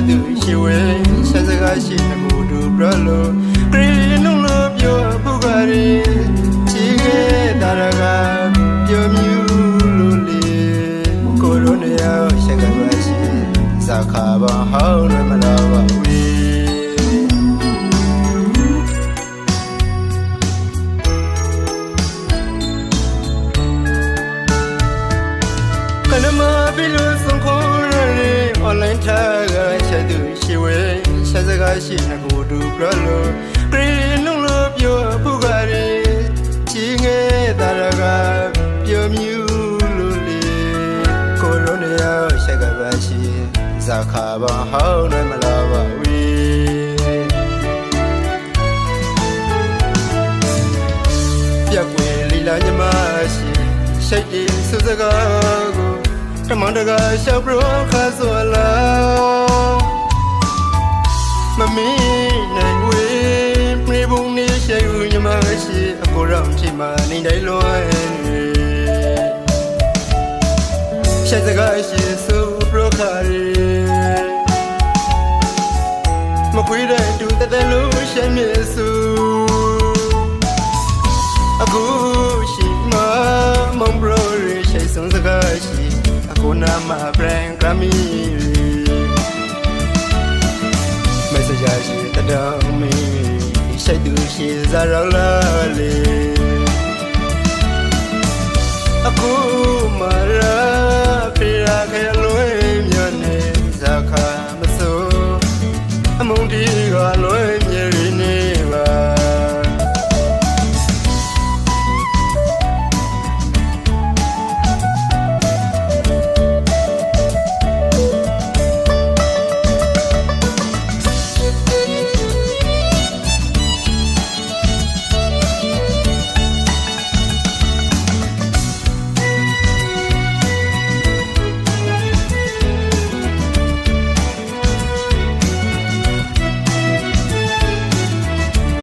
သူရှိဝဲဆက်စကားရှိနေမှုတို့ဘရလို့ခရီးနုလို့ပြောပုဂရီချီခဲ့တာကပြောမြူလို့လေကိုရိုနေရရှက်ကပါရှိဇာခါဘာဟောင်းမလာပါဝေကနမဘီလို့ဆုံးခေါ်ရတဲ့ online ထားကချက်သူရှိဝဲဆက်စကားရှိနေကိုတို့ဘရလို့ခရီးနုလို့ပြောပုဂရီချီခဲ့တာကပြောမြူလို့လေကိုရိုနေရရှက်ကပါရှိဇာခါဘာဟောင်းမလာပါဝေပြက်ွယ်လီလာညမရှိရှိတ်ဒီစစကားကိုတမန်တကာရှောက်ပရောခါဆိုလာမမီနိုင်ဝေပြေဘုံနေရှိဦးညမရှိအကိုရောင်ချီမနေတိုင်းလွယ်ရှက်စကားရှိဆိုပရောခါရီမခွေးတဲ့တူတသက်လို့ရှမ်းမြေစုအခုရှိမမုံဘရိုရီရှိဆုံးစကားရှိအခုနာမဘရန်ကမီမက်ဆေ့ချ်ရှိတတော်မီရှိသူရှိဇာရောလာလေအခုမရာ